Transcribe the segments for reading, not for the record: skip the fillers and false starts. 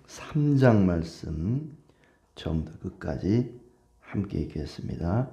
3장 말씀 처음부터 끝까지 함께 읽겠습니다.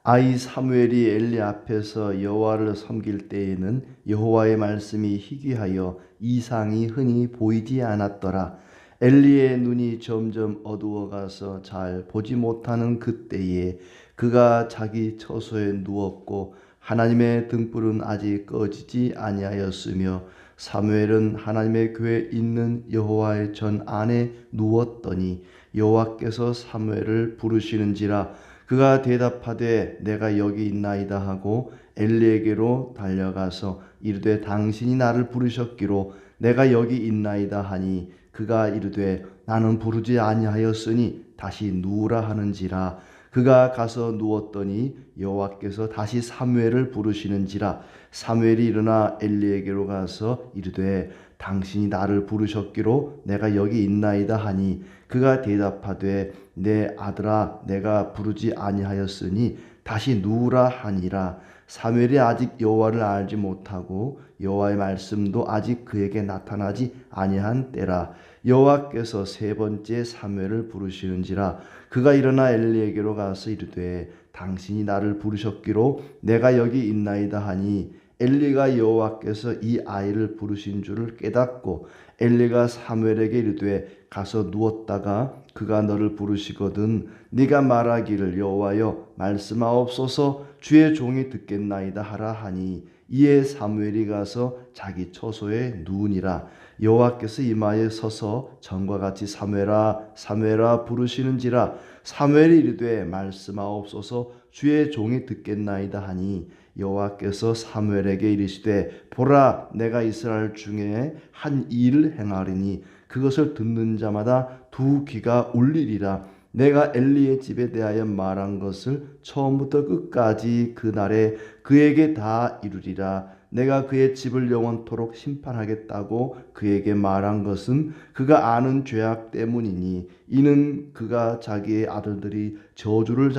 아이 사무엘이 엘리 앞에서 여호와를 섬길 때에는 여호와의 말씀이 희귀하여 이상이 흔히 보이지 않았더라. 엘리의 눈이 점점 어두워가서 잘 보지 못하는 그때에 그가 자기 처소에 누웠고 하나님의 등불은 아직 꺼지지 아니하였으며 사무엘은 하나님의 교회에 있는 여호와의 전 안에 누웠더니 여호와께서 사무엘을 부르시는지라. 그가 대답하되 내가 여기 있나이다 하고 엘리에게로 달려가서 이르되 당신이 나를 부르셨기로 내가 여기 있나이다 하니 그가 이르되 나는 부르지 아니하였으니 다시 누우라 하는지라. 그가 가서 누웠더니 여호와께서 다시 사무엘을 부르시는지라. 사무엘이 일어나 엘리에게로 가서 이르되 당신이 나를 부르셨기로 내가 여기 있나이다 하니 그가 대답하되 내 아들아 내가 부르지 아니하였으니 다시 누우라 하니라. 사무엘이 아직 여호와를 알지 못하고 여호와의 말씀도 아직 그에게 나타나지 아니한 때라. 여호와께서 세 번째 사무엘을 부르시는지라. 그가 일어나 엘리에게로 가서 이르되 당신이 나를 부르셨기로 내가 여기 있나이다 하니 엘리가 여호와께서 이 아이를 부르신 줄을 깨닫고 엘리가 사무엘에게 이르되 가서 누웠다가 그가 너를 부르시거든 네가 말하기를 여호와여 말씀하옵소서 주의 종이 듣겠나이다 하라 하니 이에 사무엘이 가서 자기 처소에 누우니라. 여호와께서 이마에 서서 전과 같이 사무엘아 사무엘아 부르시는지라. 사무엘이 이르되 말씀하옵소서 주의 종이 듣겠나이다 하니 여호와께서 사무엘에게 이르시되 보라 내가 이스라엘 중에 한 일을 행하리니 그것을 듣는 자마다 두 귀가 울리리라. 내가 엘리의 집에 대하여 말한 것을 처음부터 끝까지 그날에 그에게 다 이루리라. 내가 그의 집을 영원토록 심판하겠다고 그에게 말한 것은 그가 아는 죄악 때문이니 이는 그가 자기의 아들들이 저주를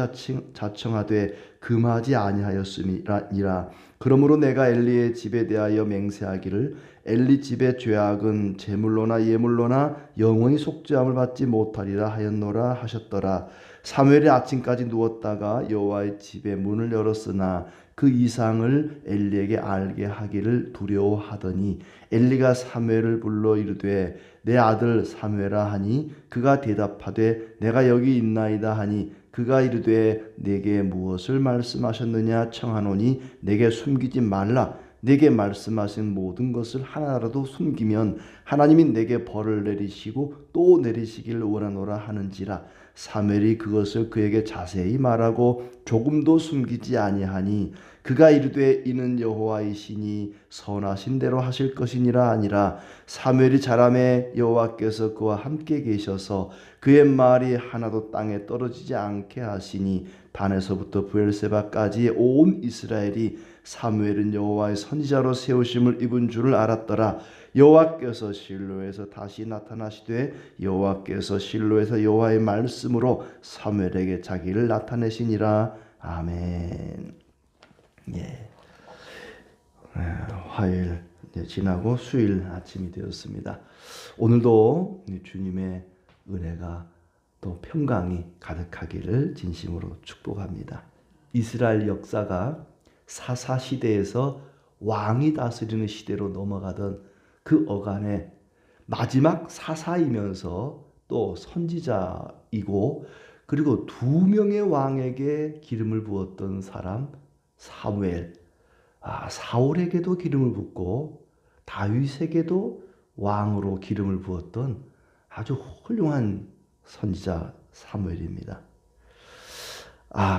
자청하되 금하지 아니하였음이니라. 그러므로 내가 엘리의 집에 대하여 맹세하기를 엘리 집의 죄악은 제물로나 예물로나 영원히 속죄함을 받지 못하리라 하였노라 하셨더라. 사무엘이 아침까지 누웠다가 여호와의 집의 문을 열었으나 그 이상을 엘리에게 알게 하기를 두려워하더니 엘리가 사무엘을 불러 이르되 내 아들 사무엘아 하니 그가 대답하되 내가 여기 있나이다 하니 그가 이르되 내게 무엇을 말씀하셨느냐 청하노니 내게 숨기지 말라. 내게 말씀하신 모든 것을 하나라도 숨기면 하나님이 내게 벌을 내리시고 또 내리시기를 원하노라 하는지라. 사무엘이 그것을 그에게 자세히 말하고 조금도 숨기지 아니하니 그가 이르되 이는 여호와이시니 선하신 대로 하실 것이니라 하니라. 사무엘이 자라매 여호와께서 그와 함께 계셔서 그의 말이 하나도 땅에 떨어지지 않게 하시니 단에서부터 브엘세바까지 온 이스라엘이 사무엘은 여호와의 선지자로 세우심을 입은 줄을 알았더라. 여호와께서 실로에서 다시 나타나시되 여호와께서 실로에서 여호와의 말씀으로 사무엘에게 자기를 나타내시니라. 아멘. 예. 화요일 지나고 수요일 아침이 되었습니다. 오늘도 주님의 은혜가 또 평강이 가득하기를 진심으로 축복합니다. 이스라엘 역사가 사사 시대에서 왕이 다스리는 시대로 넘어가던 그 어간에 마지막 사사이면서 또 선지자이고 그리고 두 명의 왕에게 기름을 부었던 사람 사무엘, 사울에게도 기름을 붓고 다윗에게도 왕으로 기름을 부었던 아주 훌륭한 선지자 사무엘입니다.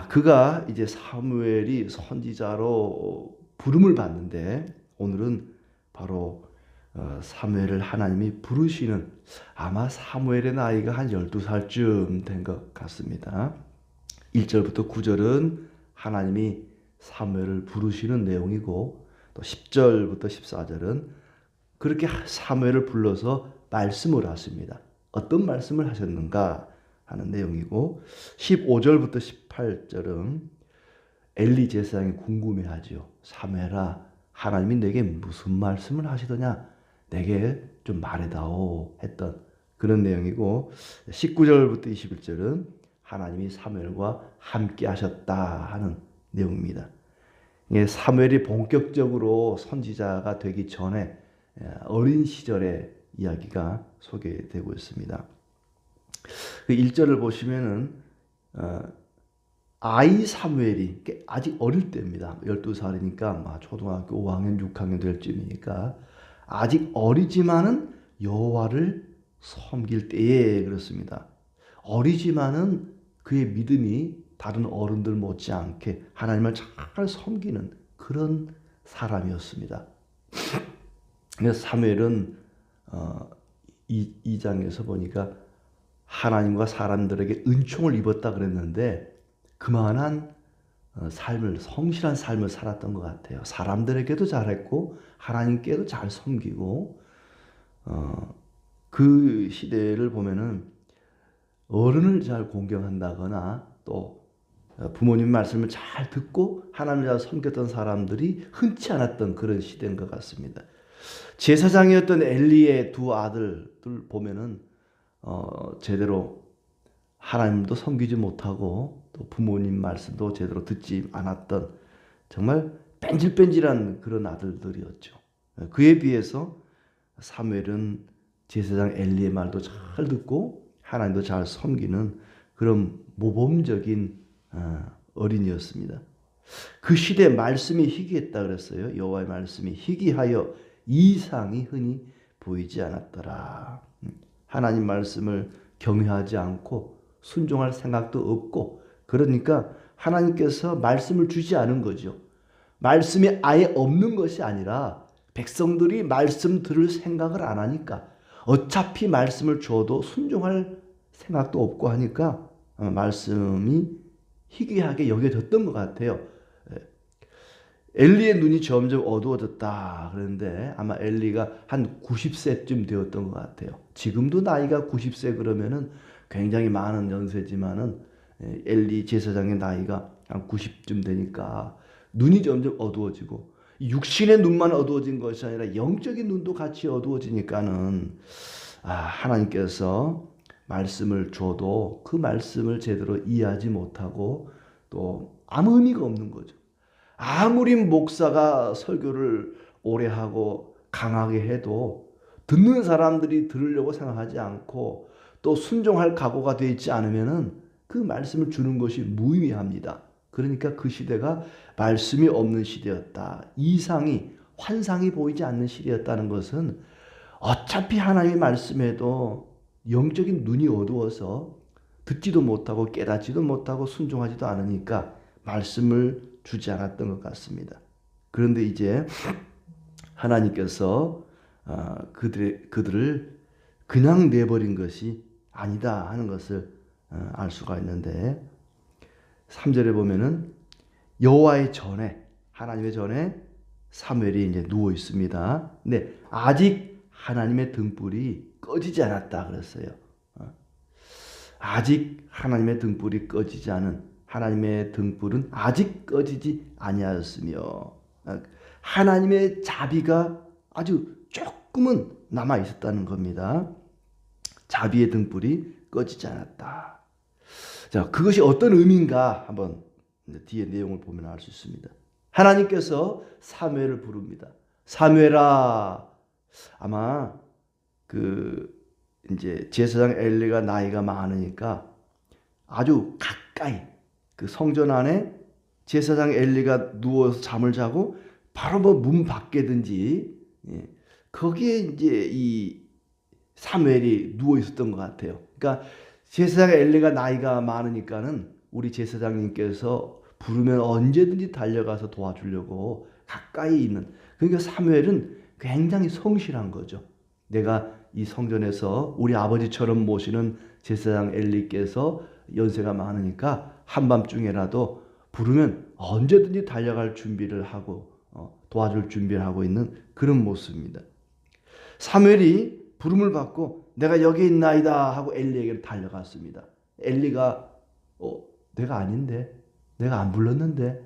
그가 이제 사무엘이 선지자로 부름을 받는데 오늘은 바로 사무엘을 하나님이 부르시는 아마 사무엘의 나이가 한 12살쯤 된 것 같습니다. 1절부터 9절은 하나님이 사무엘을 부르시는 내용이고 또 10절부터 14절은 그렇게 사무엘을 불러서 말씀을 하십니다. 어떤 말씀을 하셨는가 하는 내용이고 15절부터 18절은 엘리 제사장이 궁금해하죠. 사무엘아 하나님이 내게 무슨 말씀을 하시더냐 내게 좀 말해다오 했던 그런 내용이고 19절부터 21절은 하나님이 사무엘과 함께 하셨다 하는 내용입니다. 사무엘이 본격적으로 선지자가 되기 전에 어린 시절의 이야기가 소개되고 있습니다. 그 1절을 보시면은 아이 사무엘이 아직 어릴 때입니다. 12살이니까 초등학교 5학년, 6학년 될 쯤이니까 아직 어리지만은 여호와를 섬길 때에 그렇습니다. 어리지만은 그의 믿음이 다른 어른들 못지않게 하나님을 잘 섬기는 그런 사람이었습니다. 그래서 사무엘은 2장에서 보니까 하나님과 사람들에게 은총을 입었다 그랬는데 그만한 삶을, 성실한 삶을 살았던 것 같아요. 사람들에게도 잘했고 하나님께도 잘 섬기고 그 시대를 보면은 어른을 잘 공경한다거나 또 부모님 말씀을 잘 듣고 하나님을 잘 섬겼던 사람들이 흔치 않았던 그런 시대인 것 같습니다. 제사장이었던 엘리의 두 아들들 보면은 제대로 하나님도 섬기지 못하고 또 부모님 말씀도 제대로 듣지 않았던 정말 뺀질뺀질한 그런 아들들이었죠. 그에 비해서 사무엘은 제사장 엘리의 말도 잘 듣고 하나님도 잘 섬기는 그런 모범적인 어린이였습니다. 그 시대에 말씀이 희귀했다 그랬어요. 여호와의 말씀이 희귀하여 이상이 흔히 보이지 않았더라. 하나님 말씀을 경외하지 않고 순종할 생각도 없고 그러니까 하나님께서 말씀을 주지 않은 거죠. 말씀이 아예 없는 것이 아니라 백성들이 말씀 들을 생각을 안 하니까 어차피 말씀을 줘도 순종할 생각도 없고 하니까 말씀이 희귀하게 여겨졌던 것 같아요. 엘리의 눈이 점점 어두워졌다 그런데 아마 엘리가 한 90세쯤 되었던 것 같아요. 지금도 나이가 90세 그러면은 굉장히 많은 연세지만은 엘리 제사장의 나이가 한 90쯤 되니까 눈이 점점 어두워지고 육신의 눈만 어두워진 것이 아니라 영적인 눈도 같이 어두워지니까는 하나님께서 말씀을 줘도 그 말씀을 제대로 이해하지 못하고 또 아무 의미가 없는 거죠. 아무리 목사가 설교를 오래 하고 강하게 해도 듣는 사람들이 들으려고 생각하지 않고 또 순종할 각오가 되어 있지 않으면은 그 말씀을 주는 것이 무의미합니다. 그러니까 그 시대가 말씀이 없는 시대였다. 이상이, 환상이 보이지 않는 시대였다는 것은 어차피 하나님의 말씀에도 영적인 눈이 어두워서 듣지도 못하고 깨닫지도 못하고 순종하지도 않으니까 말씀을 주지 않았던 것 같습니다. 그런데 이제 하나님께서 그들을 그냥 내버린 것이 아니다 하는 것을 알 수가 있는데 3절에 보면은 여호와의 전에 하나님의 전에 사무엘이 이제 누워 있습니다. 근데 아직 하나님의 등불이 꺼지지 않았다 그랬어요. 아직 하나님의 등불이 꺼지지 않은 하나님의 등불은 아직 꺼지지 아니하였으며 하나님의 자비가 아주 조금은 남아 있었다는 겁니다. 자비의 등불이 꺼지지 않았다. 자, 그것이 어떤 의미인가 한번 뒤에 내용을 보면 알 수 있습니다. 하나님께서 사무엘을 부릅니다. 사무엘아. 아마 이제 제사장 엘리가 나이가 많으니까 아주 가까이 그 성전 안에 제사장 엘리가 누워서 잠을 자고 바로 문 밖에든지 거기에 이제 이 사무엘이 누워 있었던 것 같아요. 그러니까 제사장 엘리가 나이가 많으니까는 우리 제사장님께서 부르면 언제든지 달려가서 도와주려고 가까이 있는. 그러니까 사무엘은 굉장히 성실한 거죠. 내가 이 성전에서 우리 아버지처럼 모시는 제사장 엘리께서 연세가 많으니까 한밤중에라도 부르면 언제든지 달려갈 준비를 하고 도와줄 준비를 하고 있는 그런 모습입니다. 사무엘이 부름을 받고 내가 여기 있나이다 하고 엘리에게 달려갔습니다. 엘리가 내가 아닌데, 내가 안 불렀는데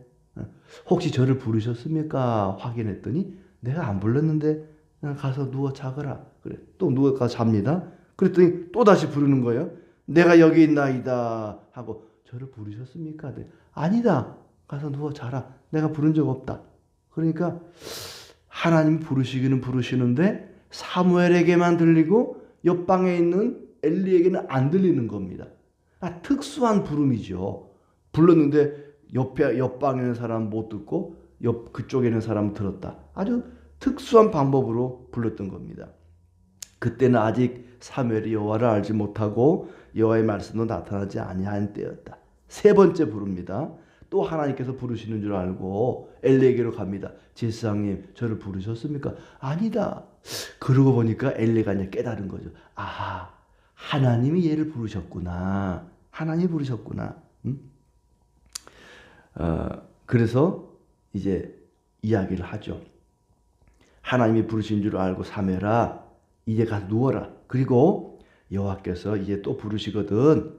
혹시 저를 부르셨습니까? 확인했더니 내가 안 불렀는데 가서 누워 자거라. 그래, 또 누워 가서 잡니다. 그랬더니 또 다시 부르는 거예요. 내가 여기 있나이다 하고 저를 부르셨습니까? 네. 아니다. 가서 누워 자라. 내가 부른 적 없다. 그러니까 하나님이 부르시기는 부르시는데 사무엘에게만 들리고 옆방에 있는 엘리에게는 안 들리는 겁니다. 특수한 부름이죠. 불렀는데 옆방에 있는 사람 못 듣고 그쪽에 있는 사람 들었다. 아주 특수한 방법으로 불렀던 겁니다. 그때는 아직 사무엘이 여호와를 알지 못하고 여호와의 말씀도 나타나지 아니한 때였다. 세 번째 부릅니다. 또 하나님께서 부르시는 줄 알고 엘리에게로 갑니다. 제사장님, 저를 부르셨습니까? 아니다. 그러고 보니까 엘리가 이제 깨달은 거죠. 아, 하나님이 얘를 부르셨구나. 하나님이 부르셨구나. 그래서 이제 이야기를 하죠. 하나님이 부르신 줄 알고 사무엘아, 이제 가서 누워라. 그리고 여호와께서 이제 또 부르시거든.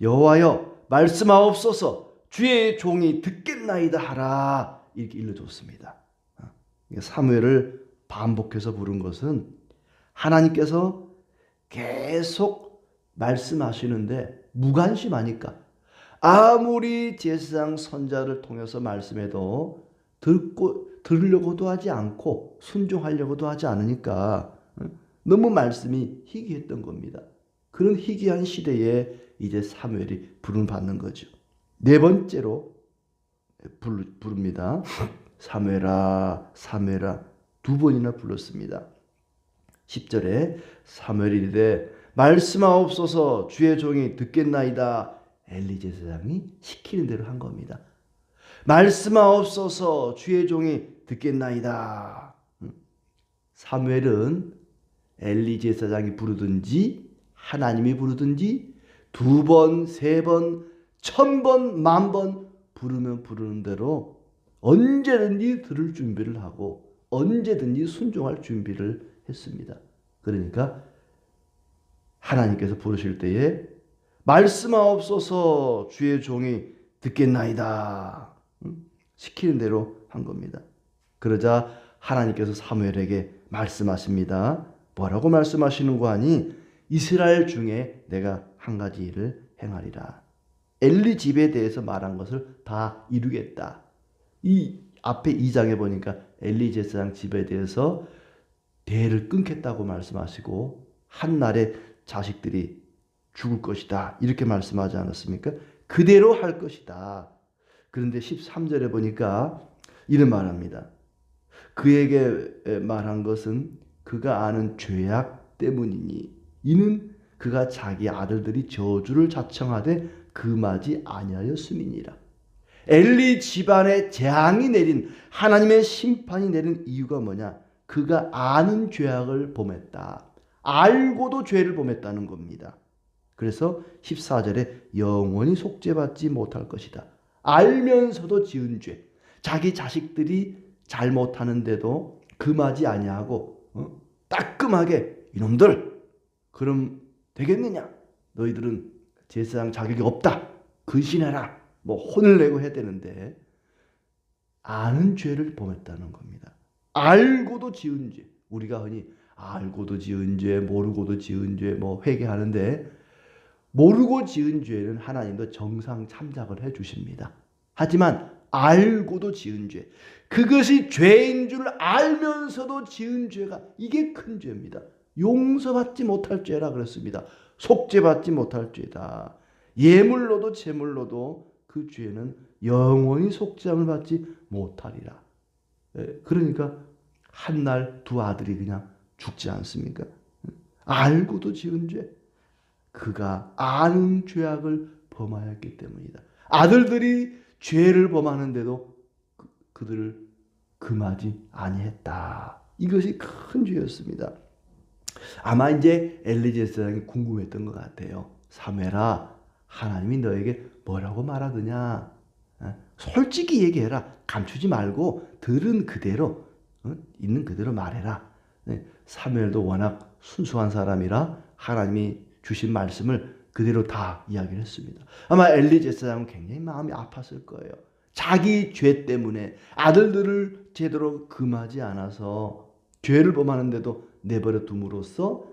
여호와여, 말씀하옵소서. 주의 종이 듣겠나이다 하라. 이렇게 일러줬습니다. 사무엘을 반복해서 부른 것은 하나님께서 계속 말씀하시는데 무관심하니까 아무리 제사장 선자를 통해서 말씀해도 들으려고도 하지 않고 순종하려고도 하지 않으니까 너무 말씀이 희귀했던 겁니다. 그런 희귀한 시대에 이제 사무엘이 부름 받는 거죠. 네 번째로 부릅니다. 사무엘아, 사무엘아 두 번이나 불렀습니다. 10절에 사무엘이 이르되 말씀하옵소서 주의 종이 듣겠나이다. 엘리 제사장이 시키는 대로 한 겁니다. 말씀하옵소서 주의 종이 듣겠나이다. 사무엘은 엘리 제사장이 부르든지 하나님이 부르든지 두 번, 세 번, 1000번, 10,000번 부르면 부르는 대로 언제든지 들을 준비를 하고 언제든지 순종할 준비를 했습니다. 그러니까 하나님께서 부르실 때에 말씀하옵소서 주의 종이 듣겠나이다. 시키는 대로 한 겁니다. 그러자 하나님께서 사무엘에게 말씀하십니다. 뭐라고 말씀하시는 거 아니? 이스라엘 중에 내가 한 가지 일을 행하리라. 엘리 집에 대해서 말한 것을 다 이루겠다. 이 앞에 2장에 보니까 엘리 제사장 집에 대해서 대를 끊겠다고 말씀하시고 한날에 자식들이 죽을 것이다. 이렇게 말씀하지 않았습니까? 그대로 할 것이다. 그런데 13절에 보니까 이런 말합니다. 그에게 말한 것은 그가 아는 죄악 때문이니 이는 그가 자기 아들들이 저주를 자청하되 금하지 아니하였음이니라. 엘리 집안에 재앙이 내린 하나님의 심판이 내린 이유가 뭐냐? 그가 아는 죄악을 범했다. 알고도 죄를 범했다는 겁니다. 그래서 14절에 영원히 속죄받지 못할 것이다. 알면서도 지은 죄. 자기 자식들이 잘못하는데도 금하지 아니하고 따끔하게 이놈들 그럼 되겠느냐? 너희들은 제사장 자격이 없다. 근신해라. 뭐 혼을 내고 해야 되는데 아는 죄를 범했다는 겁니다. 알고도 지은 죄. 우리가 흔히 알고도 지은 죄, 모르고도 지은 죄 뭐 회개하는데 모르고 지은 죄는 하나님도 정상 참작을 해 주십니다. 하지만 알고도 지은 죄, 그것이 죄인 줄 알면서도 지은 죄가 이게 큰 죄입니다. 용서받지 못할 죄라 그랬습니다. 속죄받지 못할 죄다. 예물로도 제물로도 그 죄는 영원히 속죄함을 받지 못하리라. 그러니까 한날 두 아들이 그냥 죽지 않습니까? 알고도 지은 죄. 그가 아는 죄악을 범하였기 때문이다. 아들들이 죄를 범하는데도 그들을 금하지 아니했다. 이것이 큰 죄였습니다. 아마 이제 엘리 제사장이 궁금했던 것 같아요. 사무엘아, 하나님이 너에게 뭐라고 말하더냐? 솔직히 얘기해라. 감추지 말고 들은 그대로 있는 그대로 말해라. 사무엘도 워낙 순수한 사람이라 하나님이 주신 말씀을 그대로 다 이야기를 했습니다. 아마 엘리 제사장은 굉장히 마음이 아팠을 거예요. 자기 죄 때문에 아들들을 제대로 금하지 않아서 죄를 범하는데도 내버려 둠으로써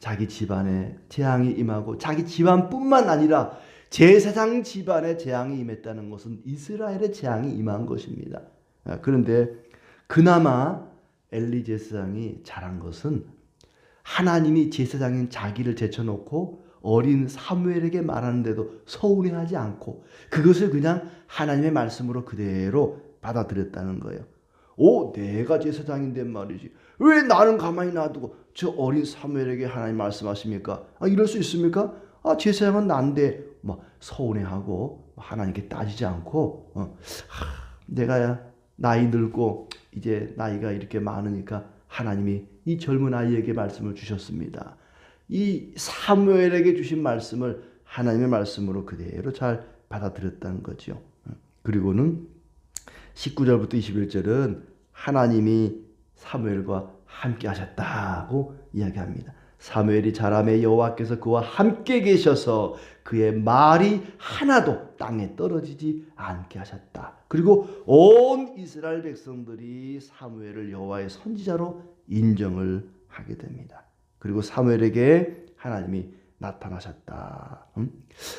자기 집안에 재앙이 임하고 자기 집안뿐만 아니라 제사장 집안에 재앙이 임했다는 것은 이스라엘의 재앙이 임한 것입니다. 그런데 그나마 엘리 제사장이 잘한 것은 하나님이 제사장인 자기를 제쳐놓고 어린 사무엘에게 말하는데도 서운해하지 않고 그것을 그냥 하나님의 말씀으로 그대로 받아들였다는 거예요. 내가 제사장인데 말이지. 왜 나는 가만히 놔두고 저 어린 사무엘에게 하나님 말씀하십니까? 이럴 수 있습니까? 제사장은 난데 막 서운해하고 하나님께 따지지 않고 내가 나이 늙고 이제 나이가 이렇게 많으니까 하나님이 이 젊은 아이에게 말씀을 주셨습니다. 이 사무엘에게 주신 말씀을 하나님의 말씀으로 그대로 잘 받아들였다는 거죠. 그리고는 19절부터 21절은 하나님이 사무엘과 함께 하셨다고 이야기합니다. 사무엘이 자라매 여호와께서 그와 함께 계셔서 그의 말이 하나도 땅에 떨어지지 않게 하셨다. 그리고 온 이스라엘 백성들이 사무엘을 여호와의 선지자로 인정을 하게 됩니다. 그리고 사무엘에게 하나님이 나타나셨다.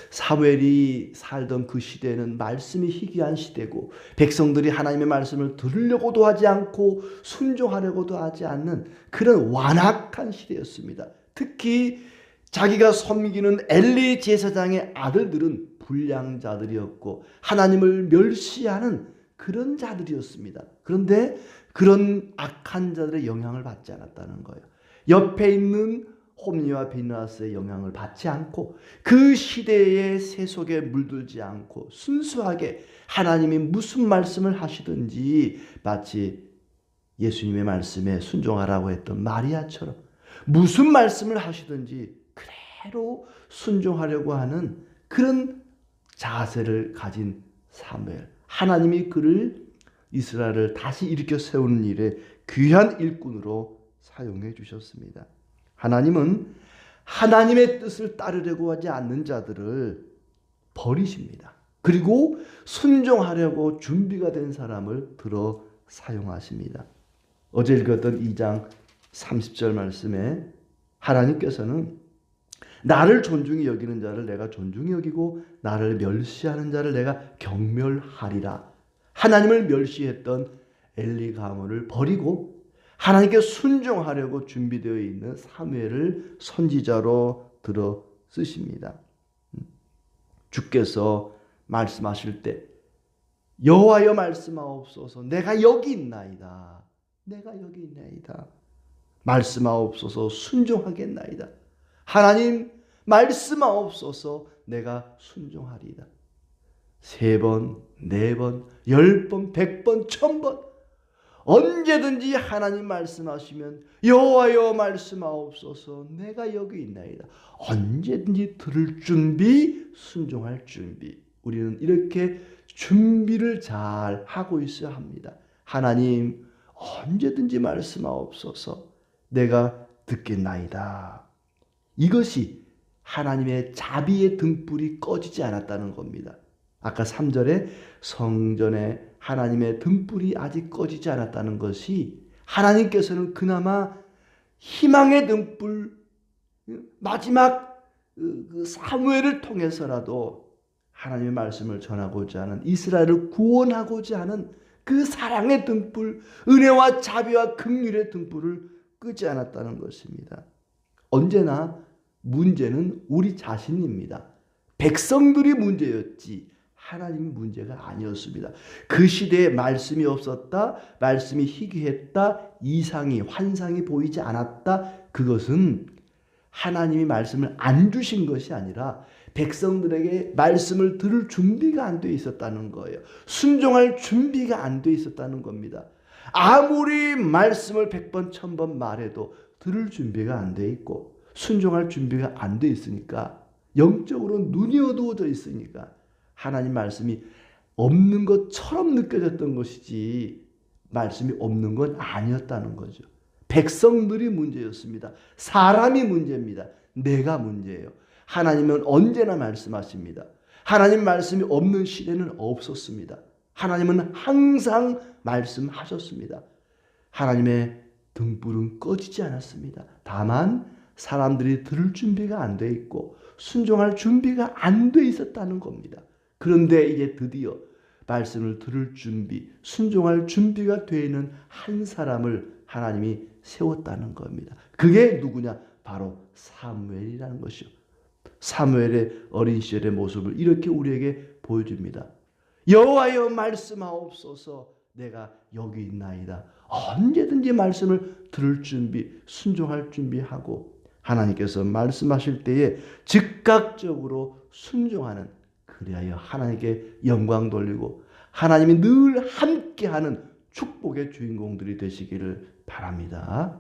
사무엘이 살던 그 시대는 말씀이 희귀한 시대고 백성들이 하나님의 말씀을 들으려고도 하지 않고 순종하려고도 하지 않는 그런 완악한 시대였습니다. 특히 자기가 섬기는 엘리 제사장의 아들들은 불량자들이었고 하나님을 멸시하는 그런 자들이었습니다. 그런데 그런 악한 자들의 영향을 받지 않았다는 거예요. 옆에 있는 홈리와 비느하스의 영향을 받지 않고 그 시대의 세속에 물들지 않고 순수하게 하나님이 무슨 말씀을 하시든지 마치 예수님의 말씀에 순종하라고 했던 마리아처럼 무슨 말씀을 하시든지 그대로 순종하려고 하는 그런 자세를 가진 사무엘. 하나님이 그를 이스라엘을 다시 일으켜 세우는 일에 귀한 일꾼으로 사용해 주셨습니다. 하나님은 하나님의 뜻을 따르려고 하지 않는 자들을 버리십니다. 그리고 순종하려고 준비가 된 사람을 들어 사용하십니다. 어제 읽었던 2장 30절 말씀에 하나님께서는 나를 존중히 여기는 자를 내가 존중히 여기고 나를 멸시하는 자를 내가 경멸하리라. 하나님을 멸시했던 엘리 가문을 버리고 하나님께 순종하려고 준비되어 있는 사무엘을 선지자로 들어 쓰십니다. 주께서 말씀하실 때 여호와여 말씀하옵소서 내가 여기 있나이다. 내가 여기 있나이다. 말씀하옵소서 순종하겠나이다. 하나님 말씀하옵소서 내가 순종하리이다. 3번, 4번, 10번, 100번, 1000번 언제든지 하나님 말씀하시면 여호와여 말씀하옵소서 내가 여기 있나이다. 언제든지 들을 준비, 순종할 준비. 우리는 이렇게 준비를 잘 하고 있어야 합니다. 하나님 언제든지 말씀하옵소서 내가 듣겠나이다. 이것이 하나님의 자비의 등불이 꺼지지 않았다는 겁니다. 아까 3절에 성전에 하나님의 등불이 아직 꺼지지 않았다는 것이 하나님께서는 그나마 희망의 등불 마지막 그 사무엘을 통해서라도 하나님의 말씀을 전하고자 하는 이스라엘을 구원하고자 하는 그 사랑의 등불 은혜와 자비와 긍휼의 등불을 끄지 않았다는 것입니다. 언제나 문제는 우리 자신입니다. 백성들이 문제였지 하나님이 문제가 아니었습니다. 그 시대에 말씀이 없었다, 말씀이 희귀했다, 이상이 환상이 보이지 않았다. 그것은 하나님이 말씀을 안 주신 것이 아니라 백성들에게 말씀을 들을 준비가 안 돼 있었다는 거예요. 순종할 준비가 안 돼 있었다는 겁니다. 아무리 말씀을 100번 1000번 말해도 들을 준비가 안 돼 있고 순종할 준비가 안 돼 있으니까 영적으로 눈이 어두워져 있으니까 하나님 말씀이 없는 것처럼 느껴졌던 것이지 말씀이 없는 건 아니었다는 거죠. 백성들이 문제였습니다. 사람이 문제입니다. 내가 문제예요. 하나님은 언제나 말씀하십니다. 하나님 말씀이 없는 시대는 없었습니다. 하나님은 항상 말씀하셨습니다. 하나님의 등불은 꺼지지 않았습니다. 다만 사람들이 들을 준비가 안 돼 있고 순종할 준비가 안 돼 있었다는 겁니다. 그런데 이제 드디어 말씀을 들을 준비, 순종할 준비가 되는 한 사람을 하나님이 세웠다는 겁니다. 그게 누구냐? 바로 사무엘이라는 것이요. 사무엘의 어린 시절의 모습을 이렇게 우리에게 보여줍니다. 여호와여 말씀하옵소서, 내가 여기 있나이다. 언제든지 말씀을 들을 준비, 순종할 준비하고 하나님께서 말씀하실 때에 즉각적으로 순종하는, 그리하여 하나님께 영광 돌리고 하나님이 늘 함께하는 축복의 주인공들이 되시기를 바랍니다.